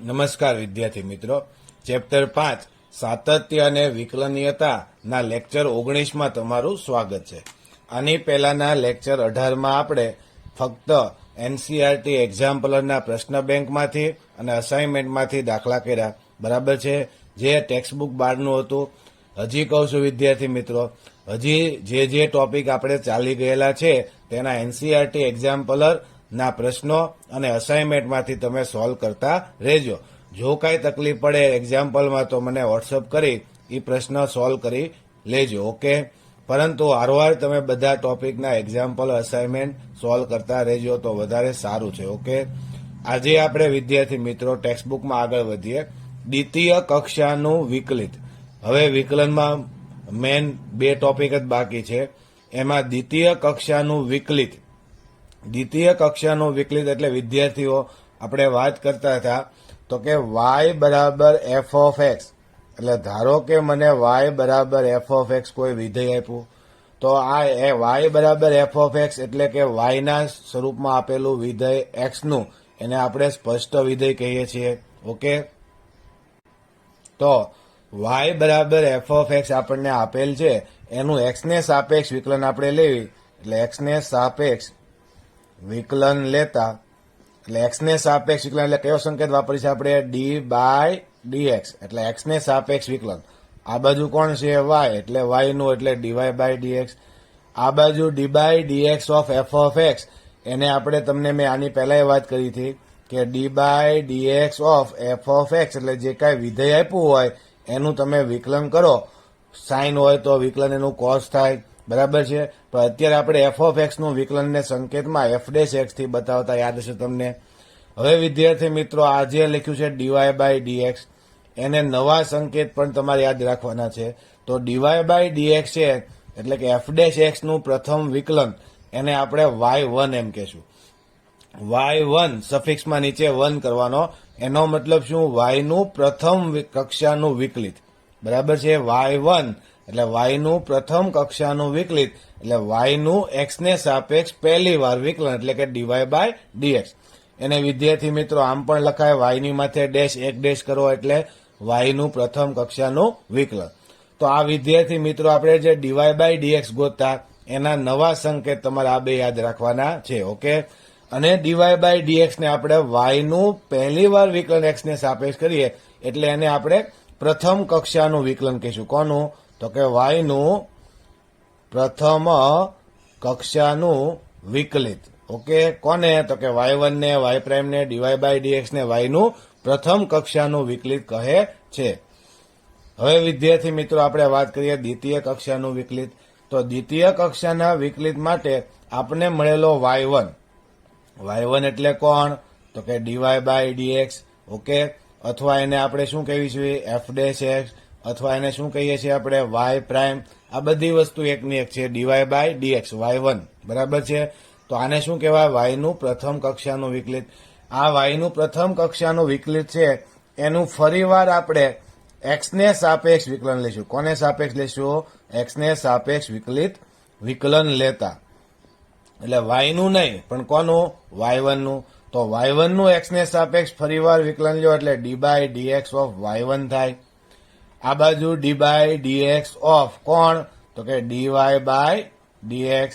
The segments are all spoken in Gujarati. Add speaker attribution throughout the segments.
Speaker 1: નમસ્કાર વિદ્યાર્થી મિત્રો, ચેપ્ટર 5 સાતત્ય અને વિકલનીયતાના લેક્ચર 19માં તમારું સ્વાગત છે. આની પહેલાના લેક્ચર 18માં આપણે ફક્ત એનસીઈઆરટી એક્ઝામ્પલરના પ્રશ્ન બેંકમાંથી અને અસાઇનમેન્ટમાંથી દાખલા કર્યા, બરાબર છે, જે ટેક્સ્ટબુક 12નું હતું. હજી કહું છું વિદ્યાર્થી મિત્રો, હજી જે ટોપિક આપણે ચાલી ગયેલા છે તેના એનસીઈઆરટી એક્ઝામ્પલરના પ્રશ્નો અને અસાઇનમેન્ટમાંથી તમે સોલ્વ કરતા રહેજો. જો કાંઈ તકલીફ પડે એક્ઝામ્પલમાં તો મને વોટ્સઅપ કરી એ પ્રશ્ન સોલ્વ કરી લેજો, ઓકે. પરંતુ વારંવાર તમે બધા ટોપિકના એક્ઝામ્પલ અસાઇનમેન્ટ સોલ્વ કરતા રહેજો તો વધારે સારું છે, ઓકે. આજે આપણે વિદ્યાર્થી મિત્રો ટેક્સ્ટબુકમાં આગળ વધીએ. દ્વિતીય કક્ષાનું વિકલિત. હવે વિકલનમાં મેન 2 ટોપિક જ બાકી છે. એમાં દ્વિતીય કક્ષાનું વિકલિત. દ્વિતીય કક્ષાનું વિકલિત એટલે વિદ્યાર્થીઓ આપણે વાત કરતા હતા તો કે y બરાબર f ઓફ x, એટલે ધારો કે મને y બરાબર f ઓફ x કોઈ વિધેય આપ્યું તો આ y બરાબર f ઓફ x એટલે કે y ના સ્વરૂપમાં આપેલું વિધેય x નું એને આપણે સ્પષ્ટ વિધેય કહીએ છીએ, ઓકે. તો y બરાબર f ઓફ x આપણને આપેલ છે, એનું x ને સાપેક્ષ વિકલન આપણે લેવી, એટલે x ને સાપેક્ષ વિકલન લેતા, એટલે x ને સાપેક્ષ વિકલન એટલે કયો સંકેત વાપરીશું આપણે? d બાય dx, એટલે x ને સાપેક્ષ વિકલન. આ બાજુ કોણ છે? y, એટલે y નું એટલે dy બાય dx. આ બાજુ d by dx of f of x, એને આપણે તમને મેં આની પહેલા વાત કરી હતી કે d by dx of f of x એટલે જે કાંઈ વિધેય આપ્યું હોય એનું તમે વિકલન કરો. સાઇન હોય તો વિકલન એનું કોસ થાય, બરાબર છે. પણ અત્યારે આપણે f ઓફ x નું વિકલનને સંકેતમાં f ડેશ x થી બતાવતા યાદ હશે તમને. હવે વિદ્યાર્થી મિત્રો આ જે લખ્યું છે dy બાય dx, એને નવા સંકેત પણ તમારે યાદ રાખવાના છે. તો dy બાય dx છે એટલે કે f ડેશ x નું પ્રથમ વિકલન, એને આપણે y1 એમ કહેશું. y1 સફિક્સમાં નીચે 1 કરવાનો, એનો મતલબ શું? y નું પ્રથમ કક્ષાનું વિકલિત, બરાબર છે. y1 એટલે y નું પ્રથમ કક્ષાનું વિકલિત એટલે y નું x ને સાપેક્ષ પહેલી વાર વિકલન એટલે કે dy બાય dx. એને વિદ્યાર્થી મિત્રો આમ પણ લખાય, y ની માથે ડેશ 1 ડેશ કરો એટલે y નું પ્રથમ કક્ષાનું વિકલન. તો આ વિદ્યાર્થી મિત્રો આપણે જે dy બાય dx ગોતતા એના નવા સંકેત તમારે આ બે યાદ રાખવાના છે, ઓકે. અને dy બાય dx ને આપણે y નું પહેલી વાર વિકલન x ને સાપેક્ષ કરીએ એટલે એને આપણે પ્રથમ કક્ષાનું વિકલન કહીશું. કોનું? તો કે y નું પ્રથમ કક્ષાનું વિકલિત, ઓકે. કોને? તો કે y1 ને y પ્રાઇમ ને dy બાય dx ને y નું પ્રથમ કક્ષાનું વિકલિત કહે છે. હવે વિદ્યાર્થી મિત્રો આપણે વાત કરીએ દ્વિતીય કક્ષાનું વિકલિત. તો દ્વિતીય કક્ષાના વિકલિત માટે આપણે મળેલો y1 એટલે કોણ? તો કે dy બાય dx, ઓકે. અથવા એને આપણે શું કહીશું? f ડેશ x, અથવા એને શું કહીએ છીએ આપણે? y prime. આ બધી વસ્તુ એકની એક છે, dy બાય dx y1, બરાબર છે. તો આને શું કહેવાય? y નું પ્રથમ કક્ષાનું વિકલિત. આ y નું પ્રથમ કક્ષાનું વિકલિત છે એનું ફરીવાર આપણે x ને સાપેક્ષ વિકલન લઈશું. કોને સાપેક્ષ લઈશું? x ને સાપેક્ષ વિકલન લેતા, એટલે y નું નહીં પણ કોનું? y1 નું. તો y1 નું x ને સાપેક્ષ ફરીવાર વિકલન લ્યો એટલે d by dx of y1 થાય. આ બાજુ d બાય dx ઓફ કોણ? તો કે dy બાય dx.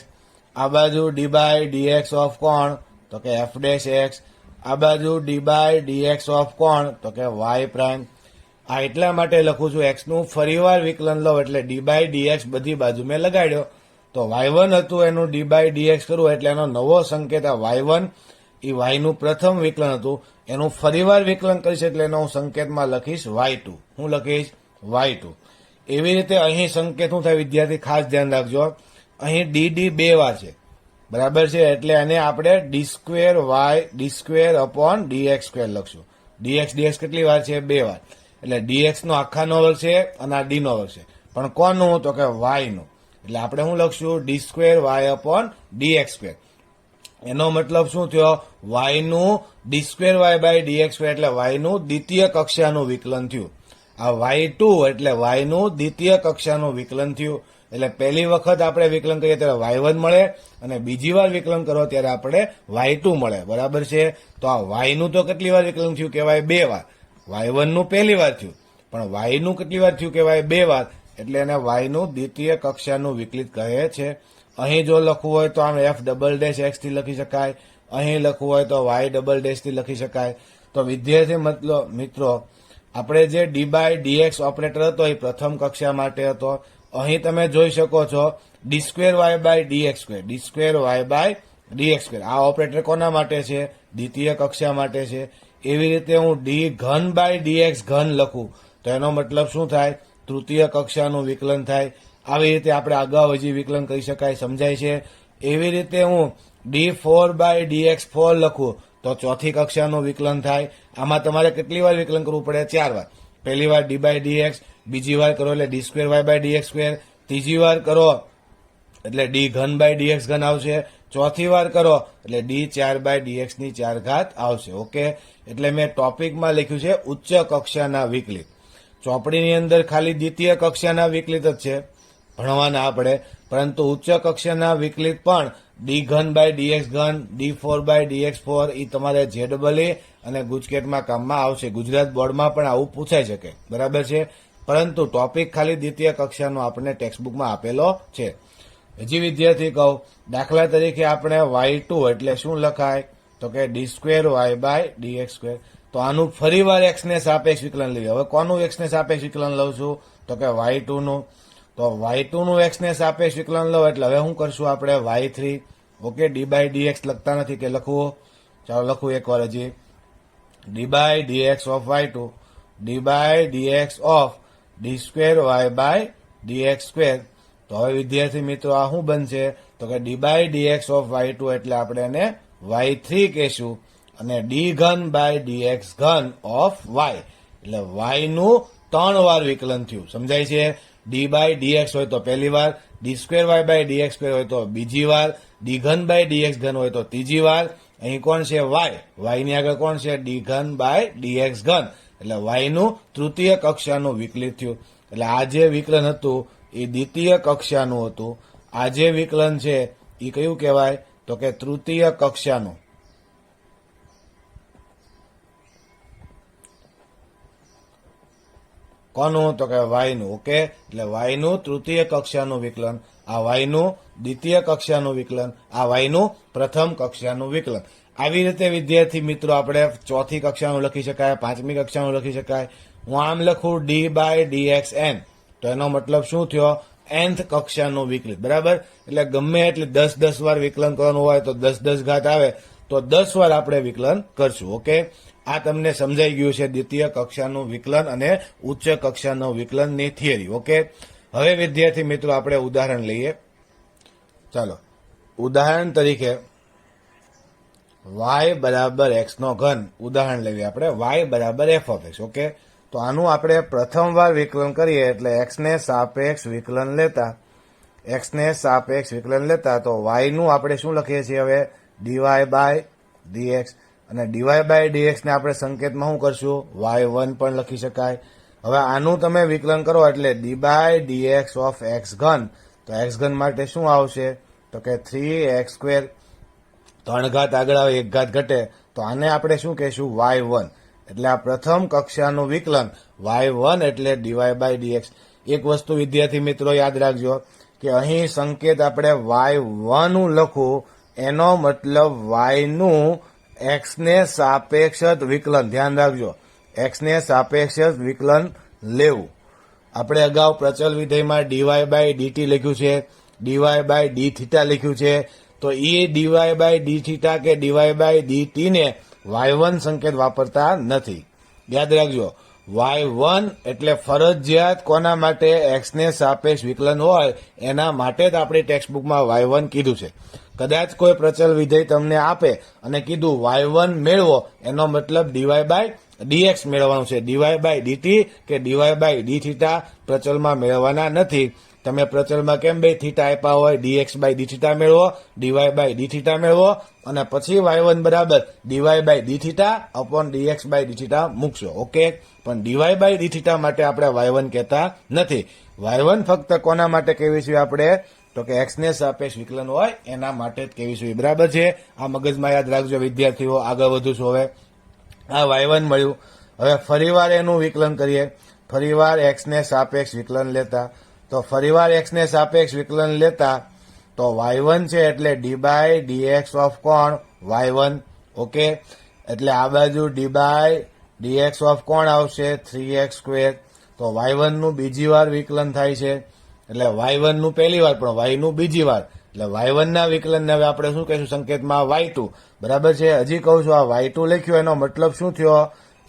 Speaker 1: આ બાજુ d બાય dx ઓફ કોણ? તો કે f ડેશ x. આ બાજુ d બાય dx ઓફ કોણ? તો કે y પ્રાઇમ. આ એટલા માટે લખું છું x નું ફરીવાર વિકલન લો એટલે d બાય dx બધી બાજુ મેં લગાડ્યો. તો y1 હતું એનું d બાય dx કરવું એટલે એનો નવો સંકેત આ y1 એ y નું પ્રથમ વિકલન હતું એનું ફરીવાર વિકલન કરીશ એટલે એનો હું સંકેતમાં લખીશ y2. હું લખીશ y2. એવી રીતે અહીં સંકેત શું થાય વિદ્યાર્થી? ખાસ ધ્યાન રાખજો, અહીં dd 2 વાર છે, બરાબર છે. એટલે એને આપણે d square upon dx square લખશું. dx કેટલી વાર છે? 2 વાર. એટલે dx નો આખાનો વર્ગ છે અને આ d નો વર્ગ છે, પણ કોનું? તો કે y નું. એટલે આપણે શું લખશું? d square y upon dx square. એનો મતલબ શું થયો? y નું d square y by dx square એટલે y નું દ્વિતીય કક્ષાનું વિકલન થયું. આ y2 એટલે y નું દ્વિતીય કક્ષાનું વિકલન થયું. એટલે પહેલી વખત આપણે વિકલન કરીએ ત્યારે y1 મળે અને બીજી વાર વિકલન કરો ત્યારે આપણે y2 મળે, બરાબર છે. તો આ y નું તો કેટલી વાર વિકલન થયું કહેવાય? 2 વાર. y1 નું પહેલી વાર થયું, પણ y નું કેટલી વાર થયું કહેવાય? 2 વાર, એટલે એને y નું દ્વિતીય કક્ષાનું વિકલિત કહે છે. અહીં જો લખવું હોય તો આમ f ડબલ ડેશ x થી લખી શકાય, અહીં લખવું હોય તો y ડબલ ડેશ થી લખી શકાય. તો વિદ્યાર્થી મિત્રો, આપણે જે d બાય dx ઓપરેટર હતો એ પ્રથમ કક્ષા માટે હતો. અહીં તમે જોઈ શકો છો d square y by dx square, d square y by dx square, આ ઓપરેટર કોના માટે છે? દ્વિતીય કક્ષા માટે છે. એવી રીતે હું d ઘન બાય dx ઘન લખું તો એનો મતલબ શું થાય? તૃતીય કક્ષાનું વિકલન થાય. આવી રીતે આપણે અગાઉ હજી વિકલન કરી શકાય, સમજાય છે? એવી રીતે હું d4 બાય dx 4 લખું તો ચોથી કક્ષાનું વિકલન થાય. આમાં તમારે કેટલી વાર વિકલન કરવું પડે? 4 વાર. પહેલી વાર d બાય dx, બીજી વાર કરો એટલે d square y by dx square, ત્રીજી વાર કરો એટલે d ઘન બાય dx ઘન આવશે, ચોથી વાર કરો એટલે d 4 બાય dx ની 4 ઘાત આવશે. ઓકે, એટલે મેં ટોપિકમાં લખ્યું છે ઉચ્ચ કક્ષાના વિકલિત. ચોપડીની અંદર ખાલી દ્વિતીય કક્ષાના વિકલિત જ છે ભણવાના આપણે, પરંતુ ઉચ્ચ કક્ષાના વિકલિત પણ d ઘન બાય dx ઘન, d4 બાય dx 4 એ તમારે JEE અને ગુજકેટમાં કામમાં આવશે. ગુજરાત બોર્ડમાં પણ આવું પૂછાઈ શકે, બરાબર છે? પરંતુ ટોપિક ખાલી દ્વિતીય કક્ષાનો આપણને ટેક્સ્ટબુકમાં આપેલો છે. હજી વિદ્યાર્થી કહું, દાખલા તરીકે આપણે y2 એટલે શું લખાય? તો કે d square y by dx square. તો આનું ફરીવાર x ને સાપેક્ષ વિકલન લઈએ. હવે કોનું x ને સાપેક્ષ વિકલન લઉં છું? તો કે y2 નું. તો y2 નું x ને સાપેક્ષ વિકલન લો એટલે હવે શું કરશું આપણે? y3. Okay, d by dx લખતા નથી કે લખવું? ચાલો લખું એકવાર હજી. d by dx of y2, d by dx of d square y by dx square. તો હવે વિદ્યાર્થી મિત્રો આ શું બનશે? તો કે d by dx of y2 એટલે આપણે એને y3 કહેશું, અને d ઘન બાય dx ઘન ઓફ y એટલે y નું 3 વાર વિકલન થયું, સમજાય છે? d બાય dx હોય તો પહેલી વાર, d square y by dx square હોય તો બીજી વાર, d ઘન બાય dx ઘન હોય તો ત્રીજી વાર. અહીં કોણ છે? y ની આગળ કોણ છે? d ઘન બાય dx ઘન, એટલે y નું તૃતીય કક્ષાનું વિકલિત થયું. એટલે આ જે વિકલન હતું એ દ્વિતીય કક્ષાનું હતું. આ જે વિકલન છે એ કયું કહેવાય? તો કે તૃતીય કક્ષાનું. કોનું? તો કે y નું. ઓકે, એટલે y નું તૃતીય કક્ષાનું વિકલન, આ y નું દ્વિતીય કક્ષાનું વિકલન, આ y નું પ્રથમ કક્ષાનું વિકલન. આવી રીતે વિદ્યાર્થી મિત્રો આપણે ચોથી કક્ષાનું લખી શકાય, પાંચમી કક્ષાનું લખી શકાય. હું આમ લખું d બાય dx n, તો એનો મતલબ શું થયો? nth કક્ષાનું વિકલિત, બરાબર? એટલે ગમે એટલે 10 વાર વિકલન કરવાનું હોય તો 10 ઘાત આવે તો 10 વાર આપણે વિકલન કરશું. ઓકે, આ તમને સમજાઈ ગયું છે દ્વિતીય કક્ષાનું વિકલન અને ઉચ્ચ કક્ષાનું વિકલનની થિયરી. ઓકે, હવે વિદ્યાર્થી મિત્રો આપણે ઉદાહરણ લઈએ. ચાલો, ઉદાહરણ તરીકે y બરાબર x નો ઘન ઉદાહરણ લઈએ આપણે, y બરાબર f of x. ઓકે, તો આનું આપણે પ્રથમ વાર વિકલન કરીએ એટલે x ને સાપેક્ષ વિકલન લેતા તો y નું આપણે શું લખીએ છીએ હવે? dy બાય dx, અને dy બાય dx ને આપણે સંકેતમાં શું કરશું? y1 પણ લખી શકાય. હવે આનું તમે વિકલન કરો એટલે d by dx of x ઘન, તો x ઘન માટે શું આવશે? તો કે 3x સ્ક્વેર. 3 ઘાત આગળ આવે, 1 ઘાત ઘટે, તો આને આપણે શું કહેશું? y1. એટલે આ પ્રથમ કક્ષાનું વિકલન y1 એટલે dy બાય dx. એક વસ્તુ વિદ્યાર્થી મિત્રો યાદ રાખજો કે અહીં સંકેત આપણે y1 નું લખવું, એનો મતલબ y નું x ને સાપેક્ષ વિકલન, ધ્યાન રાખજો, x ને સાપેક્ષ વિકલન લેવું. આપણે અગાઉ પ્રચલ વિધેયમાં dy બાય dt લખ્યું છે, dy બાય d થીટા લખ્યું છે, તો એ dy બાય d થીટા કે dy બાય dt ને y1 સંકેત વાપરતા નથી. યાદ રાખજો, y1 એટલે ફરજિયાત કોના માટે? x ને સાપેક્ષ વિકલન હોય એના માટે જ આપણી ટેક્સ્ટબુકમાં y1 કીધું છે. કદાચ કોઈ પ્રચલ વિધેય તમને આપે અને કીધું y1 મેળવો, એનો મતલબ dy બાય dx મેળવવાનું છે. dy બાય dt કે dy બાય d થીટા પ્રચલમાં મેળવવાના નથી. તમે પ્રચલમાં કેમ બે થીટા આપ્યા હોય? dx બાય d થીટા મેળવો, dy બાય d થીટા મેળવો, અને પછી y1 બરાબર dy by d theta upon dx by d theta મૂકશો. ઓકે, પણ dy બાય d થીટા માટે આપણે y1 કહેતા નથી. y1 ફક્ત કોના માટે કહેવીશું આપણે? તો કે x ને સાપેક્ષ વિકલન હોય એના માટે જ કહેવીશું. બરાબર છે? આ મગજમાં યાદ રાખજો વિદ્યાર્થીઓ. આગળ વધુ છું હવે. આ y1 મળ્યું. હવે ફરીવાર એનું વિકલન કરીએ, ફરીવાર x ને સાપેક્ષ વિકલન લેતા, તો ફરીવાર x ને સાપેક્ષ વિકલન લેતા તો y1 છે એટલે d બાય dx ઓફ કોણ y1, ઓકે, એટલે આ બાજુ d બાય dx ઓફ કોણ આવશે 3x સ્ક્વેર, તો y1 નું બીજી વાર વિકલન થાય છે, એટલે y1 નું પહેલી વાર પણ y નું બીજી વાર, એટલે y1 ના વિકલનને હવે આપણે શું કહીશું સંકેતમાં y2, બરાબર છે. હજી કહું છું આ y2 લખ્યું એનો મતલબ શું થયો,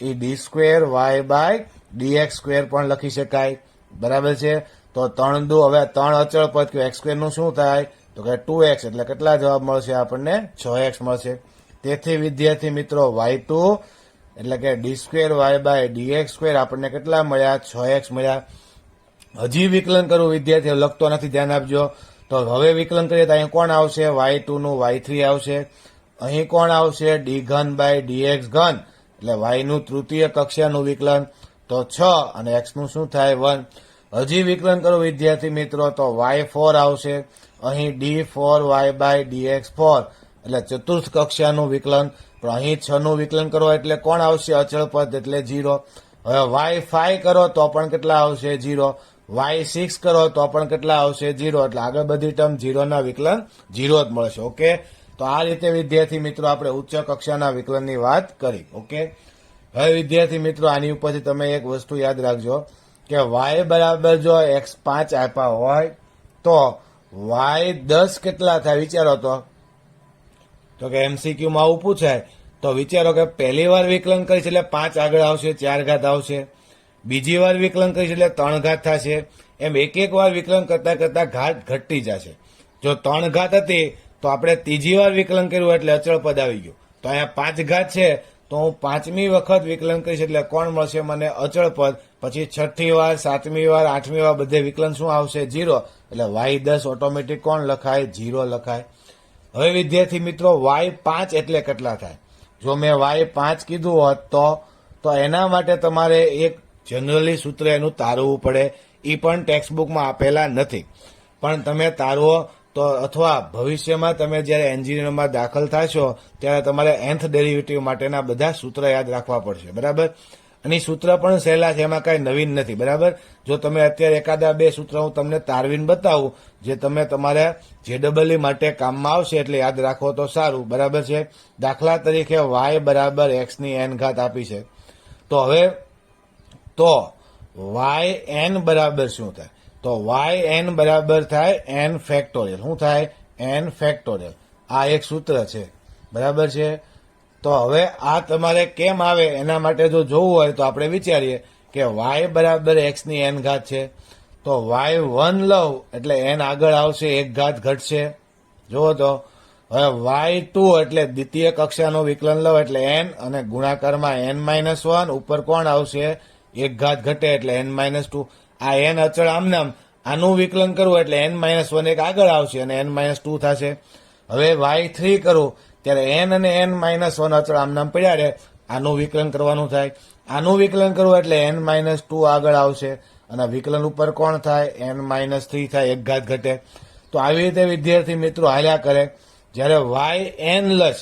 Speaker 1: એ d square y by dx square પણ લખી શકાય, બરાબર છે. તો 3 દુ હવે 3 અચળ પદ કે x સ્ક્વેર નું શું થાય તો કે 2x, એટલે કેટલા જવાબ મળશે આપણને 6x મળશે. તેથી વિદ્યાર્થી મિત્રો y2 એટલે કે d square y by dx square આપણને કેટલા મળ્યા 6x મળ્યા. હજી વિકલન કરવું વિદ્યાર્થીઓ લખતો નથી, ધ્યાન આપજો. તો હવે વિકલન કરીએ તો અહીં કોણ આવશે y2 નું y3 આવશે, અહીં કોણ આવશે d ઘન બાય dx ઘન, એટલે y નું તૃતીય કક્ષાનું વિકલન, તો 6 અને x નું શું થાય 1. હજી વિકલન કરો વિદ્યાર્થી મિત્રો તો y4 આવશે, અહીં d4y બાય dx 4, એટલે ચતુર્થ કક્ષાનું વિકલન, પણ અહીં 6 નું વિકલન કરો એટલે કોણ આવશે અચળ પદ એટલે 0. હવે y5 કરો તો પણ કેટલા આવશે 0, y6 કરો તો પણ કેટલા આવશે 0, એટલે આગળ બધી ટર્મ 0 ના વિકલન 0 જ મળશે, ઓકે. તો આ રીતે વિદ્યાર્થી મિત્રો આપણે ઉચ્ચ કક્ષાના વિકલનની વાત કરી, ઓકે. હવે વિદ્યાર્થી મિત્રો આની ઉપરથી તમે એક વસ્તુ યાદ રાખજો કે y બરાબર જો x5 આપ્યા હોય તો y10 કેટલા થાય વિચારો, તો કે MCQ માં આવું પૂછાય તો વિચારો કે પહેલી વાર વિકલન કરીશ એટલે 5 આગળ આવશે, 4 ઘાત આવશે, બીજી વાર વિકલન કરીશ એટલે 3 ઘાત થશે, એમ એક એક વાર વિકલન કરતા કરતા ઘાત ઘટતી જશે. જો 3 ઘાત હતી તો આપણે ત્રીજી વાર વિકલન કર્યું એટલે અચળ પદ આવી ગયું, તો અહીંયા 5 ઘાત છે તો હું 5મી વખત વિકલન કરીશ એટલે કોણ મળશે મને અચળ પદ, પછી 6ઠી વાર 7મી વાર 8મી વાર બધે વિકલન શું આવશે 0, એટલે y10 ઓટોમેટિક કોણ લખાય 0 લખાય. હવે વિદ્યાર્થી મિત્રો y5 એટલે કેટલા થાય, જો મેં y5 કીધું હોત તો એના માટે તમારે એક જનરલી સૂત્ર એનું તારવવું પડે, એ પણ ટેક્સ્ટ બુકમાં આપેલા નથી, પણ તમે તારવો તો અથવા ભવિષ્યમાં તમે જ્યારે એન્જિનિયરમાં દાખલ થશો ત્યારે તમારે nth ડેરિવેટિવ માટેના બધા સૂત્ર યાદ રાખવા પડશે, બરાબર. અને સૂત્ર પણ સહેલા છે, એમાં કાંઈ નવીન નથી, બરાબર. જો તમે અત્યારે એકાદા 2 સૂત્ર હું તમને તારવીને બતાવું જે તમે તમારે JEE માટે કામમાં આવશે એટલે યાદ રાખો તો સારું, બરાબર છે. દાખલા તરીકે y બરાબર x ની n ઘાત આપી છે, તો હવે તો yn બરાબર શું થાય, તો yn બરાબર થાય n ફેક્ટોરિયલ, શું થાય n ફેક્ટોરિયલ, આ એક સૂત્ર છે, બરાબર છે. તો હવે આ તમારે કેમ આવે એના માટે જો જોવું હોય તો આપણે વિચારીએ કે y બરાબર x ની n ઘાત છે, તો y1 લઉં એટલે n આગળ આવશે 1 ઘાત ઘટશે, જુઓ તો. હવે y2 એટલે દ્વિતીય કક્ષાનું વિકલન લઉં એટલે n અને ગુણાકારમાં n-1 ઉપર કોણ આવશે 1 ઘાત ઘટે એટલે n-2, આ n અચળ આમનામ આનું વિકલન કરવું એટલે n-1 એક આગળ આવશે અને n-2 થશે. હવે y3 કરું ત્યારે n અને n-1 અચળ આમનામ પડ્યા રહે, આનું વિકલન કરવાનું થાય, આનું વિકલન કરવું એટલે n-2 આગળ આવશે અને વિકલન ઉપર કોણ થાય n-3 થાય, 1 ઘાત ઘટે. તો આવી રીતે વિદ્યાર્થી મિત્રો હાલ્યા કરે. જ્યારે yn લશ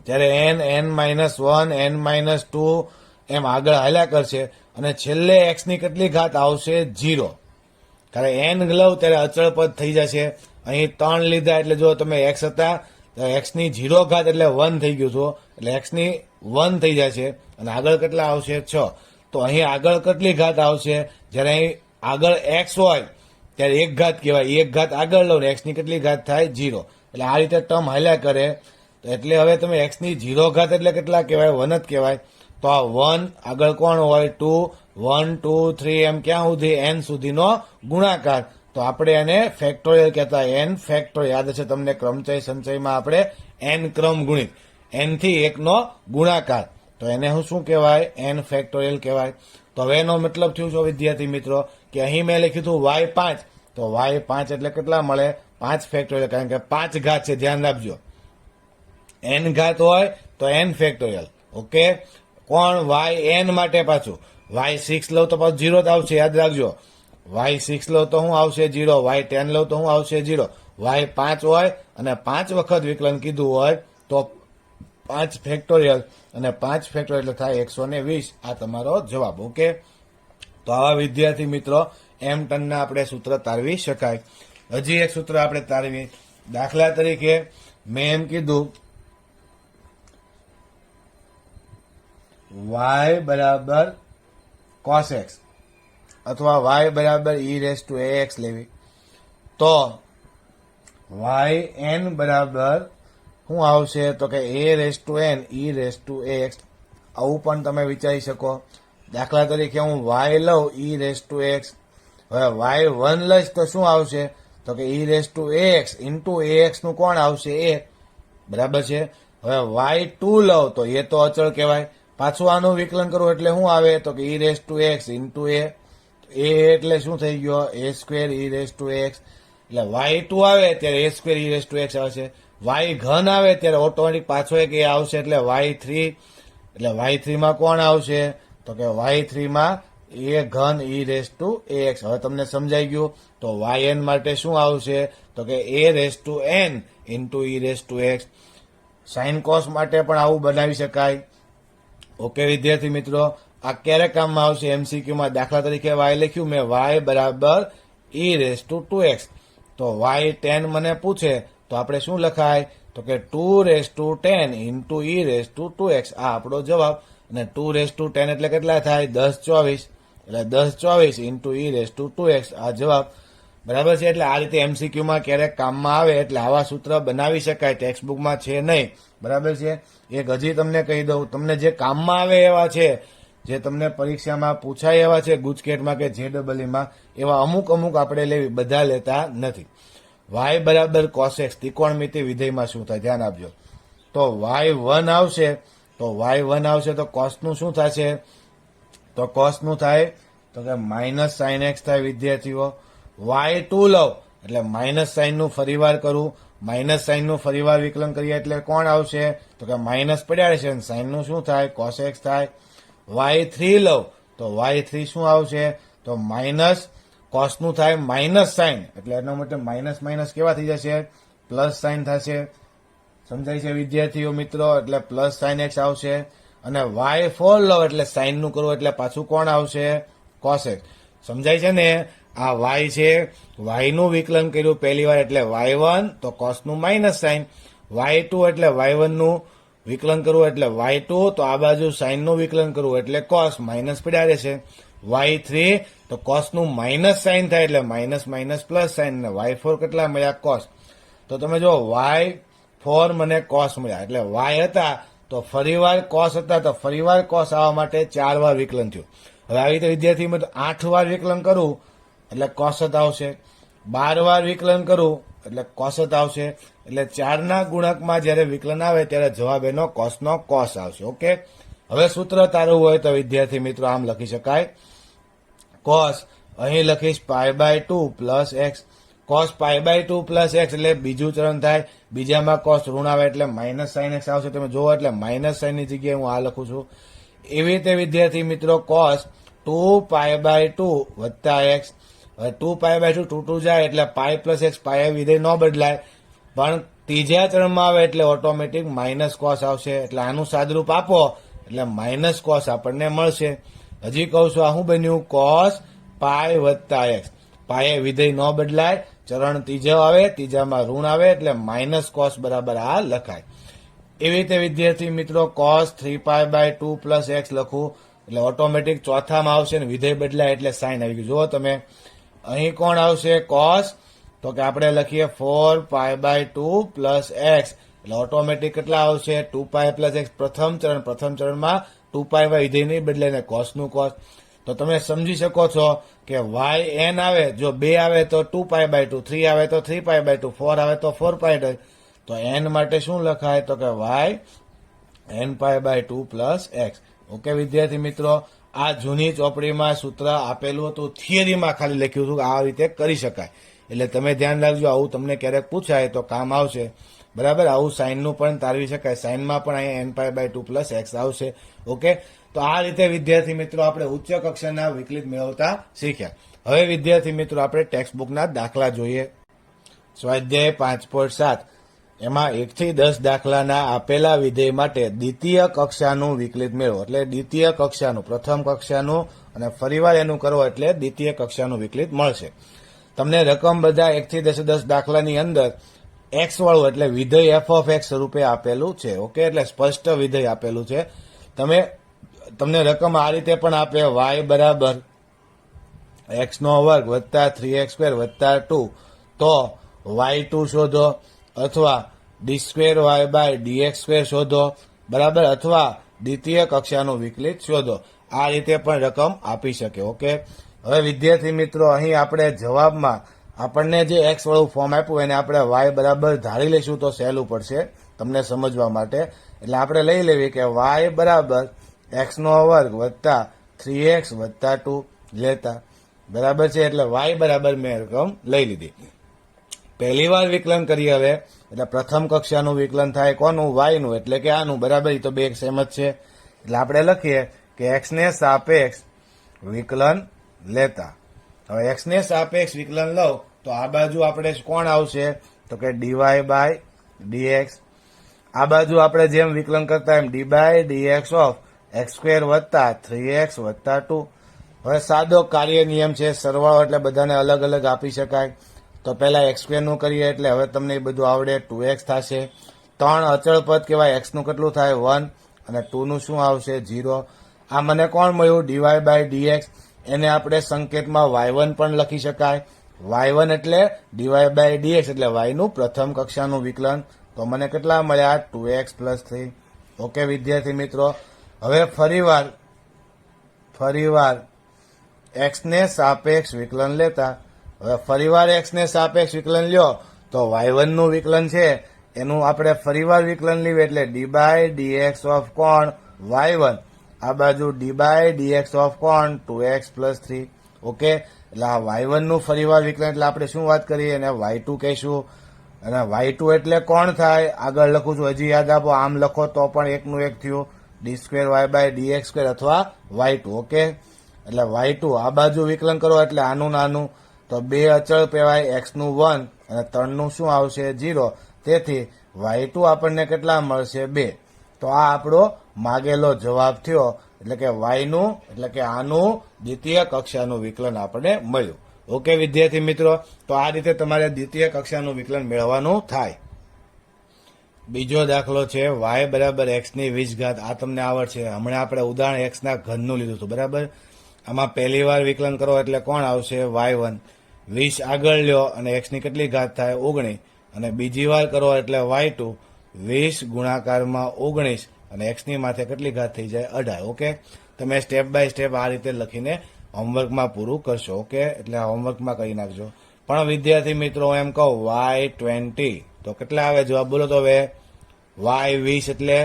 Speaker 1: ત્યારે n-1 n-2 એમ આગળ હાલ્યા કરશે અને છેલ્લે x ની કેટલી ઘાત આવશે 0, કારણ n લઉં ત્યારે અચળ પદ થઈ જશે. અહીં 3 લીધા એટલે જો તમે x હતા x ની 0 ઘાત એટલે 1 થઈ ગયું હતું, એટલે x ની 1 થઈ જશે અને આગળ કેટલા આવશે 6. તો અહીં આગળ કેટલી ઘાત આવશે, જ્યારે અહીં આગળ x હોય ત્યારે 1 ઘાત કહેવાય, 1 ઘાત આગળ લો ને x ની કેટલી ઘાત થાય 0, એટલે આ રીતે ટર્મ હાલ્યા કરે. એટલે હવે તમે x ની 0 ઘાત એટલે કેટલા કહેવાય 1 જ કહેવાય. તો આ 1 આગળ કોણ હોય 2, 1 2 3 એમ ક્યાં સુધી n સુધીનો ગુણાકાર, તો આપણે એને ફેક્ટોરિયલ કહેતા, n ફેક્ટોરિયલ. યાદ હશે તમને ક્રમચય સંચયમાં આપણે n ક્રમ ગુણિત n થી 1 નો ગુણાકાર, તો એને શું કહેવાય n ફેક્ટોરિયલ કહેવાય. તો હવે એનો મતલબ થયું છે વિદ્યાર્થી મિત્રો કે અહીં મેં લખ્યું હતું y5, તો y5 એટલે કેટલા મળે 5 ફેક્ટોરિયલ, કારણ કે 5 ઘાત છે, ધ્યાન રાખજો. n ઘાત હોય તો n ફેક્ટોરિયલ, ઓકે. કોણ yn માટે પાછું y6 લો તો પાછું 0 જ આવશે, યાદ રાખજો. y6 લો તો શું આવશે 0, y10 લો તો શું આવશે 0, y5 હોય અને 5 વખત વિકલન કીધું હોય તો 5 ફેક્ટોરિયલ અને 5 ફેક્ટોરિયલ એટલે થાય 120. આ તમારો જવાબ. ઓકે, તો આવા વિદ્યાર્થી મિત્રો એમ ટનના આપણે સૂત્ર તારવી શકાય. હજી એક સૂત્ર આપણે તારવી. દાખલા તરીકે મેં એમ કીધું y બરાબર cos x અથવા y બરાબર e⁻ax લેવી, તો yn બરાબર શું આવશે તો કે a⁻n e⁻ax. આવું પણ તમે વિચારી શકો. દાખલા તરીકે હું y લઉં e⁻x, હવે y1 લઈશ તો શું આવશે તો કે e⁻ax ઇન્ટુ ax નું કોણ આવશે a, બરાબર છે. હવે y2 લઉં તો એ તો અચળ કહેવાય. પાછું આનું વિકલન કરવું એટલે શું આવે તો કે e⁻x ઇન્ટુ a એટલે શું થઈ ગયો a² e⁻x. એટલે y2 આવે ત્યારે a² e⁻x આવશે. y ઘન આવે ત્યારે ઓટોમેટિક પાછો એક એ આવશે એટલે y3. એટલે y3 માં કોણ આવશે તો કે y3 માં a ઘન e⁻x. હવે તમને સમજાઈ ગયું. તો yn માટે શું આવશે તો કે a⁻n into e⁻x. Sign cos માટે પણ આવું બનાવી શકાય. ઓકે વિદ્યાર્થી મિત્રો, આ ક્યારે કામમાં આવશે એમસીક્યુમાં. દાખલા તરીકે y લખ્યું મેં y બરાબર e⁻2x, તો y10 મને પૂછે તો આપણે શું લખાય તો કે 210 ઇન્ટુ e⁻2x. આ આપણો જવાબ. અને 210 એટલે કેટલા થાય 1024, એટલે 1024 ઇન્ટુ e⁻2x આ જવાબ, બરાબર છે. એટલે આ રીતે એમસીક્યુમાં ક્યારેક કામમાં આવે એટલે આવા સૂત્ર બનાવી શકાય. ટેક્સ્ટબુકમાં છે નહીં, બરાબર છે. એક હજી તમને કહી દઉં, તમને જે કામમાં આવે એવા છે, જે તમને પરીક્ષામાં પૂછાય એવા છે ગુજકેટમાં કે JEE માં, એવા અમુક આપણે લેવી, બધા લેતા નથી. y બરાબર cos x ત્રિકોણમિતિ વિધેયમાં શું થાય ધ્યાન આપજો. તો y1 આવશે, તો y1 આવશે તો cos નું શું થશે તો cos નું થાય તો કે માઇનસ sin x થાય વિદ્યાર્થીઓ. y2 લઉં એટલે માઇનસ સાઇન નું ફરીવાર કરું, માઇનસ સાઇન નું ફરીવાર વિકલન કરીએ એટલે કોણ આવશે તો કે માઇનસ પડ્યા રહેશે, સાઇન નું શું થાય cos x થાય. y3 લઉં તો y3 શું આવશે તો માઇનસ cos નું થાય માઇનસ સાઇન, એટલે એનો મતલબ માઇનસ માઇનસ કેવા થઈ જશે પ્લસ સાઇન થશે. સમજાય છે વિદ્યાર્થીઓ મિત્રો, એટલે પ્લસ સાઇન x આવશે. અને y4 લઉં એટલે સાઇન નું કરવું એટલે પાછું કોણ આવશે cos x. સમજાય છે ને. આ y છે, y નું વિકલન કર્યું પહેલી વાર એટલે y1 તો cos નું માઇનસ સાઇન, y2 એટલે y1 નું વિકલન કરવું એટલે y2 તો આ બાજુ સાઇન નું વિકલન કરવું એટલે cos, માઇનસ પડ્યા રહેશે. y3 તો cos નું માઇનસ સાઇન થાય એટલે માઇનસ માઇનસ પ્લસ સાઇન, ને y4 કેટલા મળ્યા cos. તો તમે જો y4 મને cos મળ્યા, એટલે y હતા તો ફરીવાર cos હતા તો ફરીવાર cos આવવા માટે 4 વાર વિકલન થયું. હવે આવી રીતે વિદ્યાર્થી મિત્રો 8 વાર વિકલન કરું એટલે cos આવશે, 12 વાર વિકલન કરું એટલે cos આવશે. એટલે 4 ના ગુણકમાં જયારે વિકલન આવે ત્યારે જવાબ એનો cos નો cos આવશે. ઓકે, હવે સૂત્ર તારવું હોય તો વિદ્યાર્થી મિત્રો આમ લખી શકાય cos, અહીં લખીશ π/2 plus x, cos π/2 plus x એટલે બીજું ચરણ થાય, બીજામાં cos ઋણ આવે એટલે માઇનસ સાઇન એક્સ આવશે. તમે જુઓ એટલે માઇનસ સાઇન ની જગ્યાએ હું આ લખું છું. એવી રીતે વિદ્યાર્થી મિત્રો cos 2π/2 વત્તા એક્સ, હવે 2π/2 2 જાય એટલે પાઈ પ્લસ એક્સ, પાઈ વિધેય ન બદલાય, પણ ત્રીજા ચરણમાં આવે એટલે ઓટોમેટિક માઇનસ કોસ આવશે. એટલે આનું સાદરૂપ આપો એટલે માઇનસ કોસ આપણને મળશે. હજી કહું છું આ શું બન્યું cos પાઈ વત્તા એક્સ, પાયે વિધેય ન બદલાય, ચરણ ત્રીજો આવે, ત્રીજામાં ઋણ આવે એટલે માઇનસ કોસ બરાબર આ લખાય. એવી રીતે વિદ્યાર્થી મિત્રો cos 3π/2 પ્લસ એક્સ લખું એટલે ઓટોમેટિક ચોથામાં આવશે ને વિધેય બદલાય એટલે સાઇન આવી ગયું. જુઓ તમે અહીં કોણ આવશે cos, તો કે આપણે લખીએ 4π/2 પ્લસ એક્સ એટલે ઓટોમેટિક કેટલા આવશે 2π પ્લસ એક્સ. પ્રથમ ચરણમાં 2π વિધેય નહીં બદલે ને cos નું cos. તો તમે સમજી શકો છો કે yn આવે, જો 2 આવે તો 2π/2, 3 આવે તો 3π/2, 4 આવે તો 4π/2. તો n માટે શું લખાય તો કે y nπ/2 plus x. Okay વિદ્યાર્થી મિત્રો, આ જૂની ચોપડીમાં સૂત્ર આપેલું હતું, થિયરીમાં ખાલી લખ્યું હતું આ રીતે કરી શકાય. એટલે તમે ધ્યાન રાખજો, આવું તમને ક્યારેક પૂછાય તો કામ આવશે. બરાબર, આવું સાઇનનું પણ તારવી શકાય. સાઇનમાં પણ અહીંયા nπ/2 પ્લસ એક્સ આવશે. ઓકે, તો આ રીતે વિદ્યાર્થી મિત્રો આપણે ઉચ્ચ કક્ષાના વિકલિત મેળવતા શીખ્યા. હવે વિદ્યાર્થી મિત્રો આપણે ટેક્સ્ટ બુકના દાખલા જોઈએ. સ્વાધ્યાય 5.7 એમાં 1 થી 10 દાખલાના આપેલા વિધેય માટે દ્વિતીય કક્ષાનું વિકલિત મેળવો. એટલે દ્વિતીય કક્ષાનું, પ્રથમ કક્ષાનું અને ફરીવાર એનું કરો એટલે દ્વિતીય કક્ષાનું વિકલિત મળશે. તમને રકમ બધા 1 થી 10 દાખલાની અંદર x વાળું એટલે વિધેય f of x સ્વરૂપે આપેલું છે. ઓકે, એટલે સ્પષ્ટ વિધેય આપેલું છે. તમને રકમ આ રીતે પણ આપે y બરાબર x નો વર્ગ વત્તા 3x સ્ક્વેર વત્તા 2, તો y2 શોધો, અથવા d2y બાય dx સ્ક્વેર શોધો, બરાબર, અથવા દ્વિતીય કક્ષાનું વિકલિત શોધો. આ રીતે પણ રકમ આપી શકે. ઓકે, હવે વિદ્યાર્થી મિત્રો, અહીં આપણે જવાબમાં આપણને જે x વાળું ફોર્મ આપ્યું એને આપણે y બરાબર ધારી લઈશું તો સહેલું પડશે તમને સમજવા માટે. એટલે આપણે લઈ લેવી કે y બરાબર x નો વર્ગ વત્તા 3x વત્તા 2 લેતા, બરાબર છે. એટલે y બરાબર મેં રકમ લઈ લીધી. પહેલી વાર વિકલન કરીએ હવે, એટલે પ્રથમ કક્ષાનું વિકલન થાય કોનું? y નું, એટલે કે આનું, બરાબર. એ તો બે સેમ જ છે. એટલે આપણે લખીએ કે x ને સાપેક્ષ વિકલન લેતા. હવે x ને સાપેક્ષ વિકલન લો તો આ બાજુ આપણે કોણ આવશે? તો કે dy બાય dx. આ બાજુ આપણે જેમ વિકલન કરતા એમ dy by dx of x square વત્તા 3x વત્તા 2. હવે સાદો કાર્ય નિયમ છે, સરવાળો એટલે બધાને અલગ અલગ આપી શકાય. તો પહેલા x સ્ક્વેર નું કરીએ એટલે હવે તમને એ બધું આવડે. 2x થશે. 3 અચળ પદ કહેવાય. x નું કેટલું થાય? 1. અને 2 નું શું આવશે? 0. આ મને કોણ મળ્યું? dy by dx. એને આપણે સંકેતમાં y1 પણ લખી શકાય. y1 એટલે dy બાય dx એટલે y નું પ્રથમ કક્ષાનું વિકલન. તો મને કેટલા મળ્યા? 2x plus 3. ઓકે વિદ્યાર્થી મિત્રો, હવે ફરીવાર x ને સાપેક્ષ વિકલન લેતા. હવે ફરીવાર x ને સાપેક્ષ વિકલન લ્યો તો y1 નું વિકલન છે એનું આપણે ફરીવાર વિકલન લીધું એટલે dy બાય dx ઓફ કોણ? y1. આ બાજુ dy બાય dx ઓફ કોણ? 2x plus 3. ઓકે, એટલે આ y1 નું ફરીવાર વિકલન એટલે આપણે શું વાત કરીએ? એને y2 કહીશું. અને y2 એટલે કોણ થાય? આગળ લખું છું, હજી યાદ આપો. આમ લખો તો પણ એકનું એક થયું, d2y બાય dx સ્ક્વેર અથવા y2. ઓકે, એટલે y2 આ બાજુ વિકલન કરો એટલે આનું નાનું, તો બે અચળ કહેવાય. x નું 1 અને 3 નું શું આવશે? 0. તેથી y2 આપણને કેટલા મળશે? 2. તો આ આપણો માગેલો જવાબ થયો. એટલે કે y નું, એટલે કે આનું દ્વિતીય કક્ષાનું વિકલન આપણને મળ્યું. ઓકે વિદ્યાર્થી મિત્રો, તો આ રીતે તમારે દ્વિતીય કક્ષાનું વિકલન મેળવવાનું થાય. બીજો દાખલો છે y બરાબર x ની 20 ઘાત. આ તમને આવડશે. હમણાં આપણે ઉદાહરણ x ના ઘનનું લીધું હતું, બરાબર. આમાં પહેલી વાર વિકલન કરો એટલે કોણ આવશે? y1. 20 આગળ લ્યો અને x ની કેટલી ઘાત થાય? 19. અને બીજી વાર કરો એટલે y2. 20 ગુણાકારમાં 19 અને x ની માથે કેટલી ઘાત થઈ જાય? 18. ઓકે, તમે સ્ટેપ બાય સ્ટેપ આ રીતે લખીને હોમવર્કમાં પૂરું કરશો. ઓકે, એટલે હોમવર્કમાં કરી નાખજો. પણ વિદ્યાર્થી મિત્રો, એમ કહું y20 તો કેટલા આવે જવાબ? બોલો તો હવે. y20 એટલે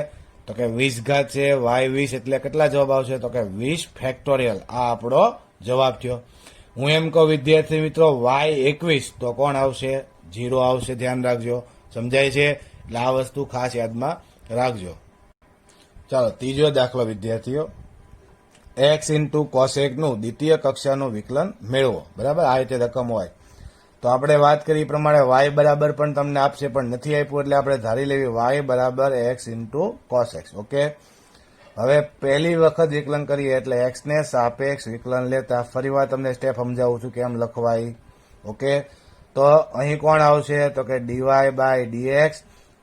Speaker 1: તો કે 20 ઘાત છે. y20 એટલે કેટલા જવાબ આવશે? તો કે 20 ફેક્ટોરિયલ. આ આપણો જવાબ થયો. હું એમ કહું વિદ્યાર્થી મિત્રો, y21 તો કોણ આવશે? 0 આવશે. ધ્યાન રાખજો. સમજાય છે? એટલે આ વસ્તુ ખાસ યાદમાં રાખજો. ચાલો ત્રીજો દાખલો વિદ્યાર્થીઓ, x ઇન્ટુ કોસેક નું દ્વિતીય કક્ષાનું વિકલન મેળવો. બરાબર, આ રીતે રકમ હોય તો આપણે વાત કરી પ્રમાણે y બરાબર પણ તમને આપશે, પણ નથી આપ્યું એટલે આપણે ધારી લેવી y બરાબર x ઇન્ટુ કોસેક. ઓકે, હવે પહેલી વખત વિકલન કરીએ એટલે x ને સાપેક્ષ વિકલન લેતા. ફરીવાર તમને સ્ટેપ સમજાવું છું કેમ લખવાય. ઓકે, તો અહીં કોણ આવશે? તો કે dy બાય dx.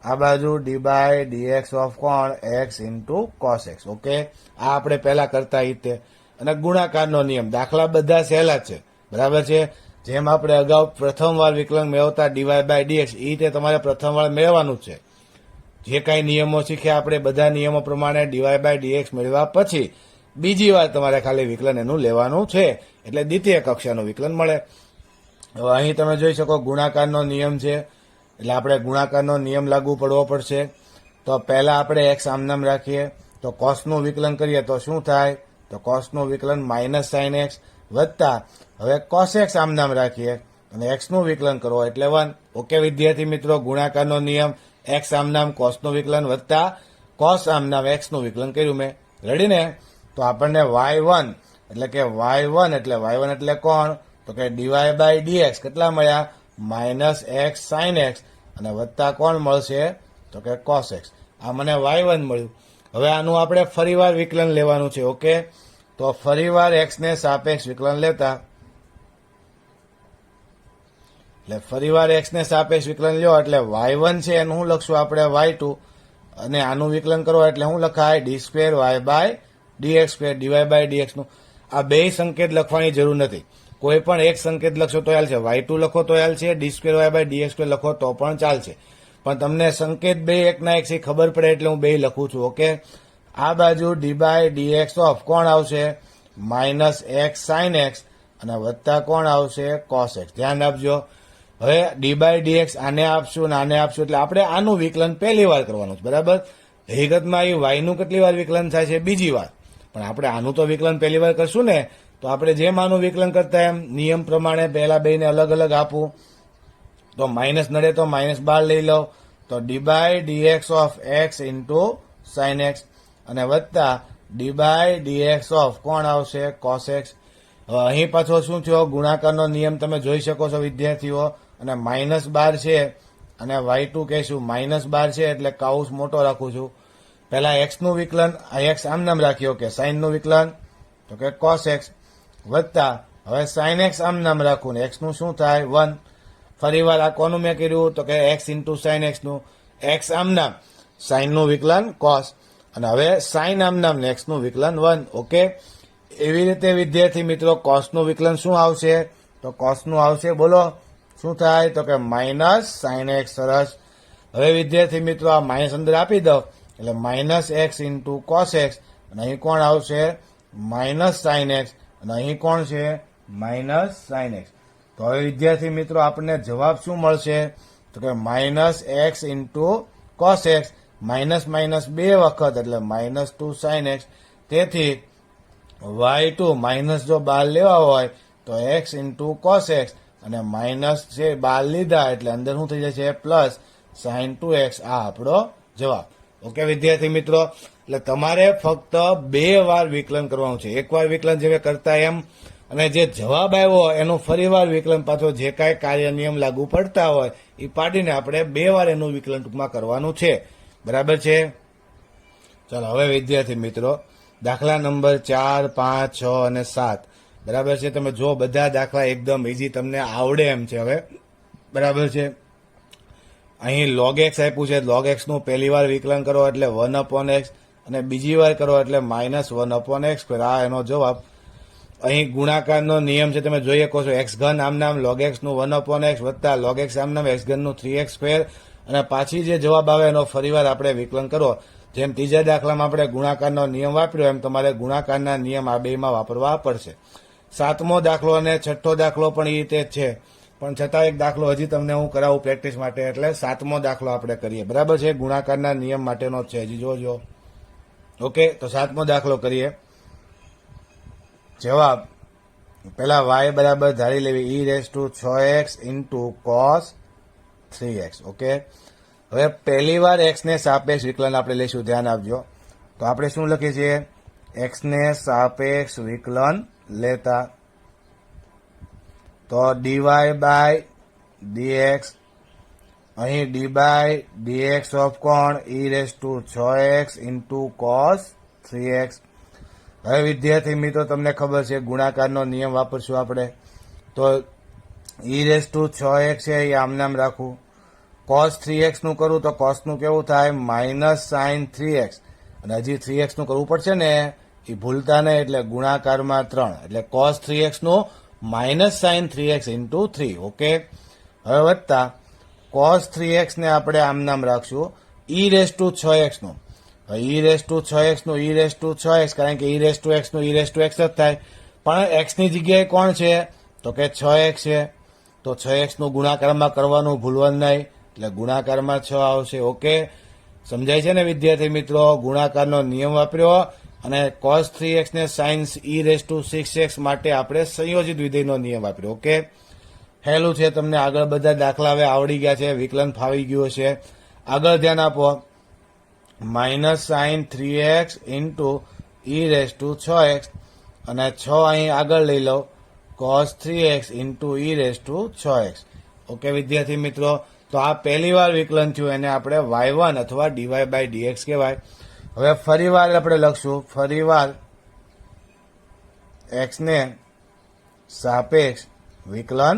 Speaker 1: આ બાજુ dy બાય dx ઓફ કોણ? x into cosec. ઓકે, આ આપણે પહેલા કરતા રીતે. અને ગુણાકારનો નિયમ. દાખલા બધા સહેલા છે, બરાબર છે. જેમ આપણે અગાઉ પ્રથમ વાર વિકલન મેળવતા dy બાય dx, એ રીતે તમારે પ્રથમ વાર મેળવવાનું જ છે. જે કાંઈ નિયમો શીખ્યા આપણે બધા નિયમો પ્રમાણે dy બાય dx મેળવ્યા પછી બીજી વાર તમારે ખાલી વિકલન એનું લેવાનું છે, એટલે દ્વિતીય કક્ષાનું વિકલન મળે. હવે અહીં તમે જોઈ શકો ગુણાકારનો નિયમ છે, એટલે આપણે ગુણાકારનો નિયમ લાગુ પડવો પડશે. તો પહેલા આપણે x આમનામ રાખીએ, તો કોસનું વિકલન કરીએ તો શું થાય? તો કોસનું વિકલન માઇનસ સાઇન x વત્તા હવે કોસ x આમનામ રાખીએ અને x નું વિકલન કરો એટલે 1. ઓકે વિદ્યાર્થી મિત્રો, ગુણાકારનો નિયમ x આમનામ કોસનું વિકલન વત્તા કોસ આમનામ x નું વિકલન કર્યું મેં. રેડી ને? તો આપણને y1 એટલે કોણ? તો કે dy બાય dx કેટલા મળ્યા? માઇનસ x સાઇન x અને વત્તા કોણ મળશે તો કે cos x. આ મને y1 મળ્યું. હવે આનું આપણે ફરીવાર વિકલન લેવાનું છે. ઓકે, તો ફરીવાર x ને સાપેક્ષ વિકલન લેતા, એટલે ફરીવાર x ને સાપેક્ષ વિકલન લ્યો એટલે y1 છે એનું શું લખશું આપણે y2, અને આનું વિકલન કરો એટલે શું લખાય d2y/dx2 dy/dx નું. આ બે સંકેત લખવાની જરૂર નથી, કોઈ પણ એક સંકેત લખશો તો ચાલશે, y2 લખો તો ચાલશે, d2y/dx2 લખો તો પણ ચાલશે, પણ તમને સંકેત બે એકના એક થી ખબર પડે એટલે હું બે લખું છું. ઓકે, આ બાજુ d/dx ઓફ કોણ આવશે -x sin x અને વત્તા કોણ આવશે cos x. ધ્યાન આપજો, હવે d/dx આને આપશું અને આને આપશું એટલે આપણે આનું વિકલન પહેલી વાર કરવાનું છે. બરાબર, હકીકતમાં એ y નું કેટલી વાર વિકલન થાય છે? બીજી વાર, પણ આપણે આનું તો વિકલન પહેલી વાર કરશું ને, તો આપણે જેમ આનું વિકલન કરતા એમ નિયમ પ્રમાણે પહેલા બેને અલગ અલગ આપું, તો માઇનસ નડે તો -12 લઈ લો, તો d/dx of x into sin x અને વત્તા d/dx ઓફ કોણ આવશે cos x. હવે અહીં પાછો શું થયો, ગુણાકારનો નિયમ તમે જોઈ શકો છો વિદ્યાર્થીઓ, અને -12 છે અને y2 કહેશું, -12 છે એટલે કાઉસ મોટો રાખું છું. પહેલા x નું વિકલન, આ x આમ નામ રાખ્યો કે sin નું વિકલન તો કે cos x વત્તા હવે sin x આમ નામ રાખું ને x નું શું થાય 1. ફરીવાર આ કોનું મેં કર્યું તો કે x ઇન્ટુ sin x નું, x આમ નામ sin નું વિકલન cos, અને હવે sin આમ નામ ને x નું વિકલન 1. ઓકે, એવી રીતે વિદ્યાર્થી મિત્રો cos નું વિકલન શું આવશે, તો cos નું આવશે, બોલો શું થાય તો કે -sin x. સરસ. હવે વિદ્યાર્થી મિત્રો આ માઇનસ અંદર આપી દો એટલે -x ઇન્ટુ cos x, અને અહીં કોણ આવશે -sin x, અને અહીં કોણ છે -sin x. તો હવે વિદ્યાર્થી મિત્રો આપણને જવાબ શું મળશે તો કે -x into cos x, minus minus બે વખત એટલે -2 sin x. તેથી y2 માઇનસ જો 12 લેવા હોય તો x ઇન્ટુ cos x, અને માઇનસ છે 12 લીધા એટલે અંદર શું થઈ જશે પ્લસ sin 2x. આ આપણો જવાબ. ઓકે વિદ્યાર્થી મિત્રો, એટલે તમારે ફક્ત બે વાર વિકલન કરવાનું છે, એકવાર વિકલન જેਵੇਂ કરતા એમ, અને જે જવાબ આવ્યો એનું ફરીવાર વિકલન પાછો જે કાંઈ કાર્ય નિયમ લાગુ પડતા હોય એ પાડીને આપણે બે વાર એનું વિકલન ટૂંકમાં કરવાનું છે. બરાબર છે? ચાલો હવે વિદ્યાર્થી મિત્રો દાખલા નંબર 4, 5, 6 અને 7. બરાબર છે? તમે જો બધા દાખલા એકદમ ઇઝી તમને આવડે એમ છે હવે. બરાબર છે? અહીં log x આપ્યું છે, log x નું પહેલી વાર વિકલન કરો એટલે 1/x અને બીજી વાર કરો એટલે -1/x². આ એનો જવાબ. અહીં ગુણાકારનો નિયમ છે, તમે જોઈ શકો છો, x ઘન આમ નામ log x નું 1/x વત્તા log x આમ નામ x ઘન નું 3x², અને પાછી જે જવાબ આવે એનો ફરીવાર આપણે વિકલન કરો. જેમ ત્રીજા દાખલામાં આપણે ગુણાકારનો નિયમ વાપર્યો એમ તમારે ગુણાકારના નિયમ આ બેમાં વાપરવા પડશે. 7મો દાખલો અને 6ઠ્ઠો દાખલો પણ એ રીતે જ છે, પણ છતાં એક દાખલો હજી તમને હું કરાવું પ્રેક્ટિસ માટે, એટલે 7મો દાખલો આપણે કરીએ. બરાબર છે? ગુણાકારના નિયમ માટેનો જ છે, હજી જોજો. ઓકે, તો 7મો દાખલો કરીએ. જવાબ પહેલા y બરાબર ધારી લેવી e6x into cos 3x. Okay, હવે પહેલી વાર x ને સાપેક્ષ વિકલન આપણે લઈશું. ધ્યાન આપજો. તો આપણે શું લખીએ છીએ, x ને સાપેક્ષ વિકલન લેતા, તો dy/dx, અહીં d/dx ઓફ કોણ e6x ઇન્ટુ cos 3x. હવે વિદ્યાર્થી મિત્રો તમને ખબર છે ગુણાકારનો નિયમ વાપરશું આપણે, તો e6x છે એ આમ નામ રાખું, cos 3x નું કરું તો cos નું કેવું થાય -sin 3x, અને હજી 3x નું કરવું પડશે ને એ ભૂલતા નહીં, એટલે ગુણાકારમાં 3 એટલે cos 3x નું -sin 3x ઇન્ટુ 3. ઓકે, હવે વત્તા cos 3x ને આપણે આમ નામ રાખશું e6x નું. e6x નું e6x, કારણ કે e6x નું e6x જ થાય, પણ x ની જગ્યાએ કોણ છે તો કે 6x છે, તો 6x નું ગુણાકારમાં કરવાનું ભૂલવાનું નહીં, એટલે ગુણાકારમાં 6 આવશે. ઓકે, સમજાય છે ને વિદ્યાર્થી મિત્રો? ગુણાકારનો નિયમ વાપર્યો અને cos 3x ને sin e6x માટે આપણે સંયોજિત વિધેયનો નિયમ વાપર્યો. ઓકે, હેલું છે, તમને આગળ બધા દાખલા હવે આવડી ગયા છે, વિકલન ફાવી ગયું છે. આગળ ધ્યાન આપો, -sin 3x ઇન્ટુ e6x, અને 6 અહીં આગળ લઈ લો, cos 3x into e6x. Okay વિદ્યાર્થી મિત્રો, તો આ પહેલી વાર વિકલન થયું, એને આપણે y1 અથવા dy/dx કહેવાય. હવે ફરીવાર આપણે લખશું, ફરીવાર x ને સાપેક્ષ વિકલન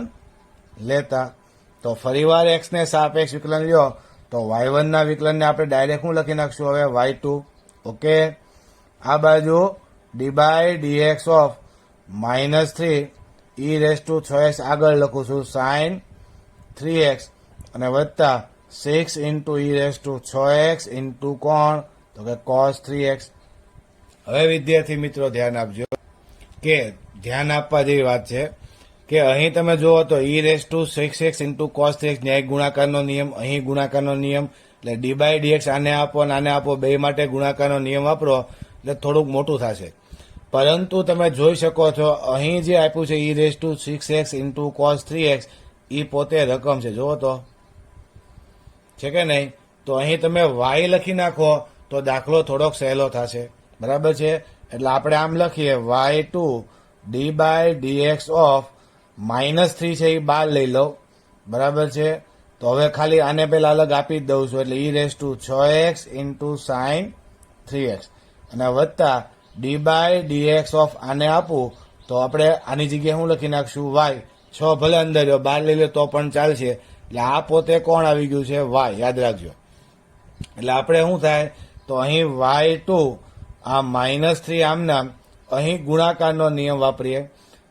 Speaker 1: લેતા. તો ફરીવાર x ને સાપેક્ષ વિકલન લ્યો તો y1 ના વિકલનને આપણે ડાયરેક્ટ શું લખી નાખશું હવે y2. ઓકે, આ બાજુ d/dx ઓફ -3 e⁻⁴x આગળ લખું છું sin 3x અને વત્તા 6 e⁻⁴x ઇન્ટુ કોણ, તો કે cos 3x. હવે વિદ્યાર્થી મિત્રો ધ્યાન આપજો કે ધ્યાન આપવા જેવી વાત છે કે અહીં તમે જુઓ તો e⁻⁴x ઇન્ટુ cos 3x ન્યાયિક ગુણાકારનો નિયમ, અહીં ગુણાકારનો નિયમ, એટલે d/dx આને આપો અને આને આપો, બે માટે ગુણાકારનો નિયમ વાપરો એટલે થોડુંક મોટું થશે. પરંતુ તમે જોઈ શકો છો અહીં જે આપ્યું છે e⁻⁶x ઇન્ટુ cos 3x એ પોતે રકમ છે, જુઓ તો છે કે નહીં. તો અહીં તમે y લખી નાખો તો દાખલો થોડોક સહેલો થશે, બરાબર છે. એટલે આપણે આમ લખીએ y2 d/dx ઓફ -3 છે એ બાર લઈ લો, બરાબર છે. તો હવે ખાલી આને પેલા અલગ આપી જ દઉં છું, એટલે e⁻⁴x ઇન્ટુ sin 3x અને વત્તા d/dx ઓફ આને આપું તો આપણે આની જગ્યાએ શું લખી નાખશું y. 6 ભલે અંદર લો, બાર લઈ લો તો પણ ચાલશે. એટલે આ પોતે કોણ આવી ગયું છે y, યાદ રાખજો. એટલે આપણે શું થાય તો અહીં y2 આ -3 આમનામ, અહીં ગુણાકારનો નિયમ વાપરીએ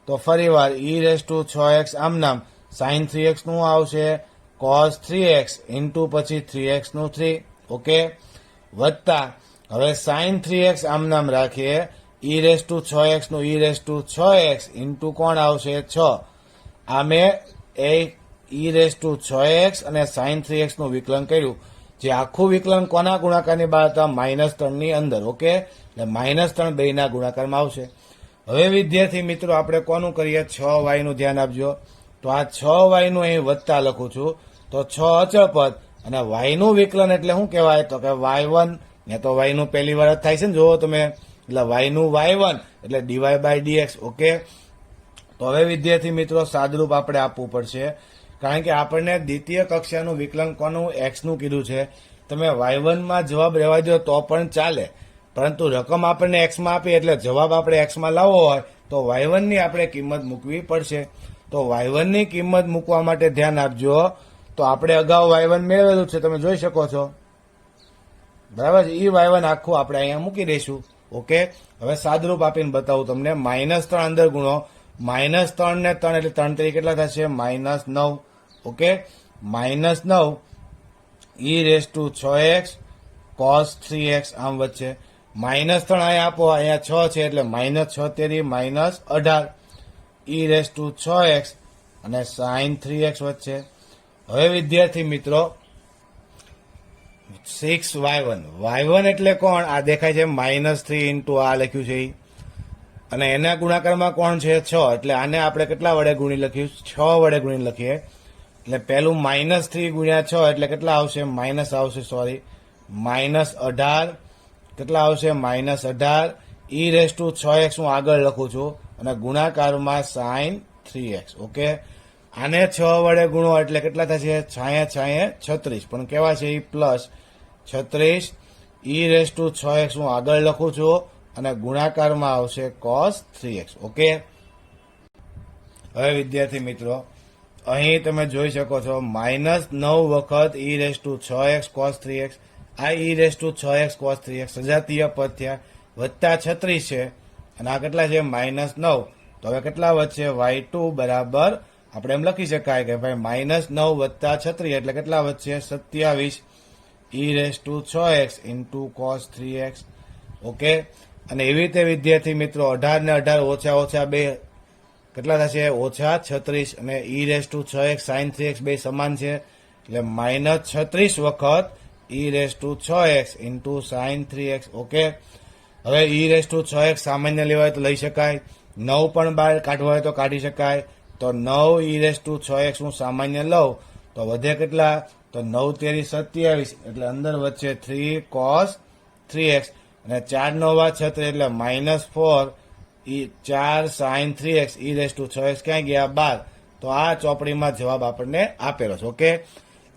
Speaker 1: તો ફરીવાર e⁻⁴x આમનામ, sin 3x નું આવશે cos 3x ઇન્ટુ પછી 3x નું 3. ઓકે, વત્તા હવે sin 3x આમનામ રાખીએ, e⁻⁴x નું e⁻⁴x ઇન્ટુ કોણ આવશે 6. આ મેં e⁻⁴x અને sin 3x નું વિકલન કર્યું, જે આખું વિકલન કોના ગુણાકારની બહાર હતા, -3 ની અંદર. ઓકે, એટલે -3 બેયના ગુણાકારમાં આવશે. હવે વિદ્યાર્થી મિત્રો આપણે કોનું કરીએ, 6y નું ધ્યાન આપજો. તો આ 6y નું અહીં વત્તા લખું છું, તો 6 અચળ પદ અને y નું વિકલન એટલે શું કહેવાય, તો કે y1 ને તો y નું પહેલી વાર જ થાય છે ને, જુઓ તમે, એટલે y નું y1 એટલે dy/dx. ઓકે, તો હવે વિદ્યાર્થી મિત્રો સાદરૂપ આપણે આપવું પડશે, કારણ કે આપણને દ્વિતીય કક્ષાનું વિકલન કોનું, x નું કીધું છે. તમે y1 માં જવાબ રહેવા દો તો પણ ચાલે, પરંતુ રકમ આપણને x માં આપી એટલે જવાબ આપણે x માં લાવવો હોય તો y1 ની આપણે કિંમત મૂકવી પડશે. તો y1 ની કિંમત મૂકવા માટે ધ્યાન આપજો. તો આપણે અગાઉ y1 મેળવેલું છે, તમે જોઈ શકો છો, બરાબર છે. y1 આખું આપણે અહીંયા મૂકી દઈશું. ઓકે, હવે સાદરૂપ આપીને બતાવું તમને. -3 અંદર ગુણો, -3 ને 3 એટલે 3 તરીકે કેટલા થશે, -9. ઓકે, -9 e⁻⁴x cos 3x આમ વચ્ચે, -3 અહીંયા આપો, અહીંયા 6 છે એટલે -6 તેરી -18 e⁻⁴x અને sin 3x વચ્ચે. હવે વિદ્યાર્થી મિત્રો 6y1, y1 એટલે કોણ, આ દેખાય છે -3 ઇન્ટુ આ લખ્યું છે ઈ. અને એના ગુણાકારમાં કોણ છે 6, એટલે આને આપણે કેટલા વડે ગુણી લખ્યું, 6 વડે ગુણી લખીએ. એટલે પહેલું -3 ગુણ્યા 6 એટલે કેટલા આવશે, માઇનસ આવશે, સોરી, -18. કેટલા આવશે, -18 e⁻⁴x હું આગળ લખું છું અને ગુણાકારમાં sin 3x. ઓકે, આને 6 વડે ગુણો એટલે કેટલા થશે, 36, પણ કેવા છે એ પ્લસ 36 e⁻⁴x હું આગળ લખું છું અને ગુણાકારમાં આવશે cos 3x. ઓકે, હવે વિદ્યાર્થી મિત્રો અહીં તમે જોઈ શકો છો -9 વખત e⁻⁴x cos 3x, આ e⁻⁴x cos 3x સજાતીય પદ થયા, વત્તા 36 છે અને આ કેટલા છે -9. તો હવે કેટલા વધશે, y2 બરાબર આપણે એમ લખી શકાય કે ભાઈ -9 વત્તા 36 એટલે કેટલા વધશે, 27 e⁻⁴x into cos 3x. Okay, અને એવી રીતે વિદ્યાર્થી મિત્રો 18 ને 18 ઓછા ઓછા 2 કેટલા થશે, -36 અને e⁻⁴x sin 3x બે સમાન છે એટલે -36 વખત e⁻⁴x into sin 3x. Okay, હવે e⁻⁴x સામાન્ય લેવાય તો લઈ શકાય, 9 પણ બહાર કાઢવા હોય તો કાઢી શકાય. તો 9 e⁻⁴x હું સામાન્ય લઉં તો વધે કેટલા, તો 9 તેરી 27 એટલે અંદર વચ્ચે 3 cos 3x અને 4 9 36 એટલે -4 4 sin 3x e⁻⁴x ક્યાં ગયા, 12. તો આ ચોપડીમાં જવાબ આપણને આપેલો છે. ઓકે,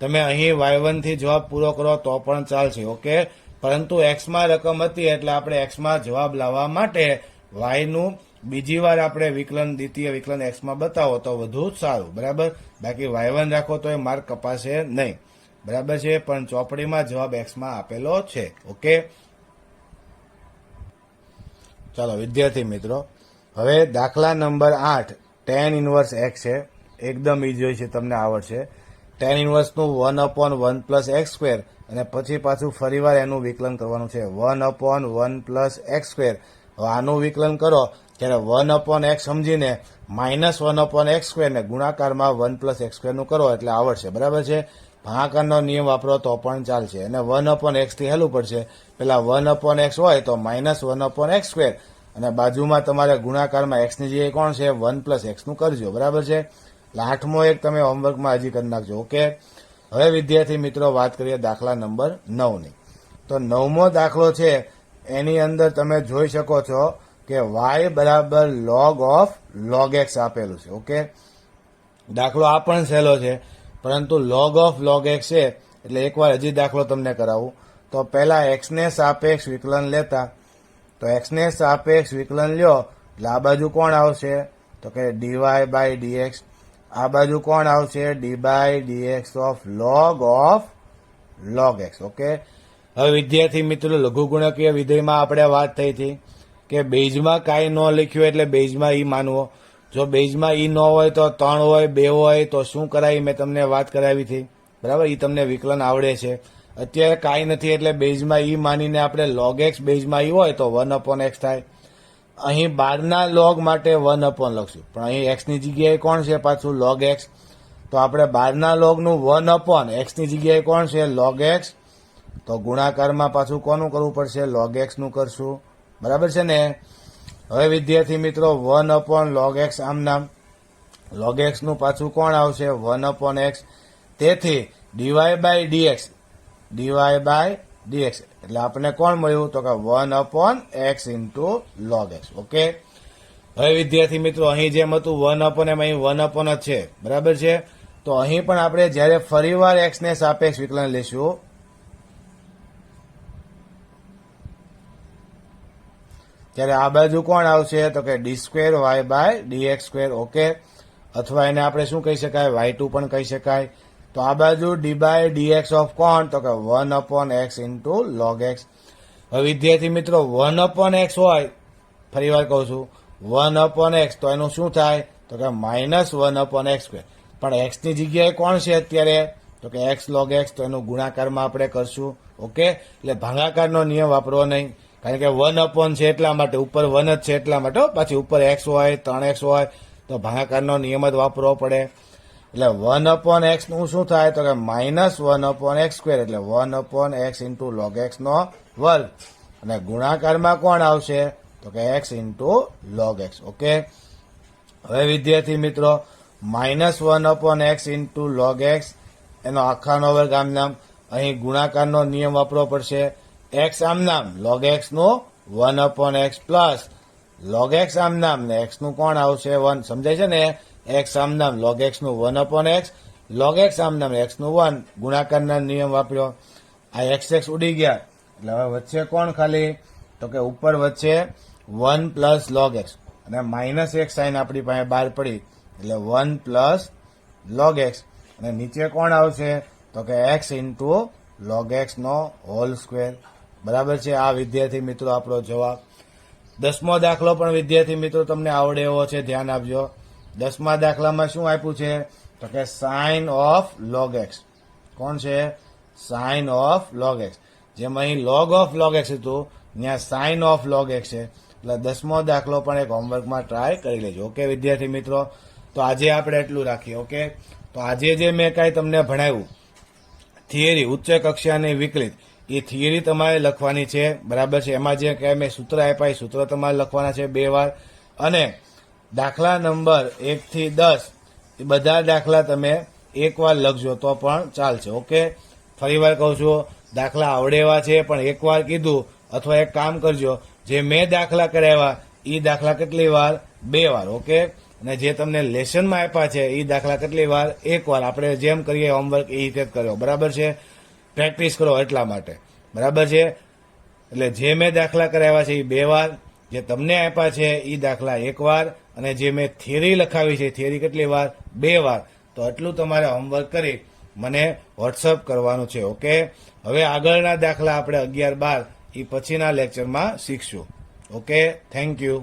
Speaker 1: તમે અહીં y1 થી જવાબ પૂરો કરો તો પણ ચાલશે. ઓકે, પરંતુ એક્સમાં રકમ હતી એટલે આપણે એક્સમાં જવાબ લાવવા માટે વાયનું બીજી વાર આપણે વિકલન દ્વિતીય વિકલન એક્સમાં બતાવો તો વધુ સારું. બરાબર, બાકી y1 રાખો તો એ માર્ક કપાશે નહીં. બરાબર છે, પણ ચોપડીમાં જવાબ એક્સમાં આપેલો છે. ઓકે, ચાલો વિદ્યાર્થી મિત્રો, હવે દાખલા નંબર 8 tan ઇનવર્સ x છે. એકદમ ઈઝી છે, તમને આવડશે. tan ઇનવર્સનું 1/1 પ્લસ એક્સ સ્ક્વેર અને પછી પાછું ફરીવાર એનું વિકલન કરવાનું છે. 1/1 પ્લસ એક્સ સ્ક્વેર. હવે આનું વિકલન કરો ત્યારે 1/x સમજીને -1/x સ્ક્વેર ને ગુણાકારમાં 1 પ્લસ એક્સ સ્ક્વેરનું કરો એટલે આવડશે. બરાબર છે, ભાગાકારનો નિયમ વાપરો તો પણ ચાલશે. અને 1/x થી હેલું પડશે. પેલા 1/x હોય તો -1/x સ્ક્વેર અને બાજુમાં તમારે ગુણાકારમાં x ની જગ્યાએ કોણ છે 1 પ્લસ x નું કરજો. બરાબર છે, એટલે 8મો એક તમે હોમવર્કમાં હજી કરી નાખજો. ઓકે, હવે વિદ્યાર્થી મિત્રો વાત કરીએ દાખલા નંબર 9 ની. તો 9મો દાખલો છે એની અંદર તમે જોઈ શકો છો કે y બરાબર log x આપેલું છે. ઓકે, દાખલો આ પણ સહેલો છે, પરંતુ log x છે એટલે એકવાર હજી દાખલો તમને કરાવું. તો પહેલા x ને સાપેક્ષ વિકલન લેતા, તો x ને સાપેક્ષ વિકલન લ્યો એટલે આ બાજુ કોણ આવશે તો કે dy બાય dx. આ બાજુ કોણ આવશે d by dx of log x. Okay, હવે વિદ્યાર્થી મિત્રો લઘુગુણકીય વિધેયમાં આપણે વાત થઈ હતી કે બેઝમાં કાંઈ ન લખ્યું એટલે બેઝમાં ઈ માનવો. જો બેઝમાં ઈ ન હોય તો 3 હોય 2 હોય તો શું કરાય, મેં તમને વાત કરાવી હતી. બરાબર, ઈ તમને વિકલન આવડે છે. અત્યારે કાંઈ નથી એટલે બેઝમાં ઈ માનીને આપણે log x બેઝમાં ઈ હોય તો 1/x થાય. અહીં બહારના log માટે 1/ લખશું, પણ અહીં x ની જગ્યાએ કોણ છે પાછું log x. તો આપણે બહારના logનું 1/x ની જગ્યાએ કોણ છે log x. તો ગુણાકારમાં પાછું કોનું કરવું પડશે log x નું કરશું. બરાબર છે ને. હવે વિદ્યાર્થી મિત્રો 1/log x આમ નામ, log x નું પાછું કોણ આવશે 1/x. તેથી dy બાય dx એટલે આપણે કોણ મળ્યું તો કે 1/x into log x. Okay, હવે વિદ્યાર્થી મિત્રો અહીં જેમ હતું 1/ એમ અહીં 1/ જ છે. બરાબર છે, તો અહીં પણ આપણે જયારે ફરીવાર x ને સાપેક્ષ વિકલન લેશું ત્યારે આ બાજુ કોણ આવશે તો કે d2 y by dx square. Okay, અથવા એને આપણે શું કહી શકાય y2 પણ કહી શકાય. તો આ બાજુ d બાય dx ઓફ કોણ તો કે 1/x ઇન્ટુ log x. હવે વિદ્યાર્થી મિત્રો 1/x હોય, ફરી વાર કહું છું 1/x તો એનું શું થાય તો કે -1/x સ્ક્વેર. પણ x ની જગ્યાએ કોણ છે અત્યારે તો કે x log x, તો એનું ગુણાકારમાં આપણે કરશું. ઓકે, એટલે ભાગાકારનો નિયમ વાપરવો નહીં, કારણ કે 1/ છે એટલા માટે, ઉપર 1 જ છે એટલા માટે. પાછી ઉપર x હોય 3x હોય તો ભાગાકારનો નિયમ જ વાપરવો પડે. એટલે 1/x નું શું થાય તો કે -1/x સ્ક્વેર એટલે 1/x ઇન્ટુ log x નો વર્ગ અને ગુણાકારમાં કોણ આવશે તો કે x into log x. Okay, હવે વિદ્યાર્થી મિત્રો -1/x ઇન્ટુ log x એનો આખાનો વર્ગ આમ નામ. અહીં ગુણાકારનો નિયમ વાપરવો પડશે. x આમ નામ log x નું 1/x પ્લસ log x આમ નામ ને x નું કોણ આવશે 1. સમજાય છે ને, x આમ નામ log x નું 1/x, log x આમ નામ x નું 1. ગુણાકારના નિયમ વાપર્યો. આ x ઉડી ગયા એટલે હવે વચ્ચે કોણ ખાલી તો કે ઉપર વચ્ચે 1 પ્લસ log x અને -1 સાઇન આપણી પાસે બહાર પડી એટલે 1 પ્લસ log x અને નીચે કોણ આવશે તો કે x ઇન્ટુ log x નો હોલ સ્ક્વેર. બરાબર છે, આ વિદ્યાર્થી મિત્રો આપણો જવાબ. 10મો દાખલો પણ વિદ્યાર્થી મિત્રો તમને આવડે એવો છે, ધ્યાન આપજો. 10મા દાખલામાં શું આપ્યું છે તો કે સાઇન ઓફ log x. કોણ છે સાઇન ઓફ log x. જેમ અહીં log of log x હતું ત્યાં સાઇન ઓફ log x છે. એટલે 10મો દાખલો પણ એક હોમવર્કમાં ટ્રાય કરી લેજો. ઓકે વિદ્યાર્થી મિત્રો, તો આજે આપણે એટલું રાખીએ. ઓકે, તો આજે જે મેં કાંઈ તમને ભણાવ્યું થિયરી ઉચ્ચ કક્ષાની વિકલિત, એ થિયરી તમારે લખવાની છે. બરાબર છે, એમાં જે કાંઈ મેં સૂત્ર આપ્યા એ સૂત્ર તમારે લખવાના છે 2 વાર. અને દાખલા નંબર 1 થી 10 એ બધા દાખલા તમે 1 વાર લખજો તો પણ ચાલશે. ઓકે, ફરી વાર કહું છું, દાખલા આવડે એવા છે પણ 1 વાર કીધું. અથવા એક કામ કરજો, જે મેં દાખલા કરાવ્યા એ દાખલા કેટલી વાર 2 વાર. ઓકે, અને જે તમને લેસનમાં આપ્યા છે એ દાખલા કેટલી વાર? એક વાર. આપણે જેમ કરીએ હોમવર્ક એ રીતે જ કર્યો, બરાબર છે? પ્રેક્ટિસ કરો એટલા માટે, બરાબર છે? એટલે જે મેં દાખલા કરાવ્યા છે એ 2 વાર, જે તમને આપ્યા છે એ દાખલા 1 વાર, અને જે મેં થિયરી લખાવી છે થિયરી કેટલી વાર? 2 વાર. તો એટલું તમારે હોમવર્ક કરી મને વોટ્સઅપ કરવાનું છે. ઓકે, હવે આગળના દાખલા આપણે 11, 12 એ પછીના લેક્ચરમાં શીખશું. Okay, thank you.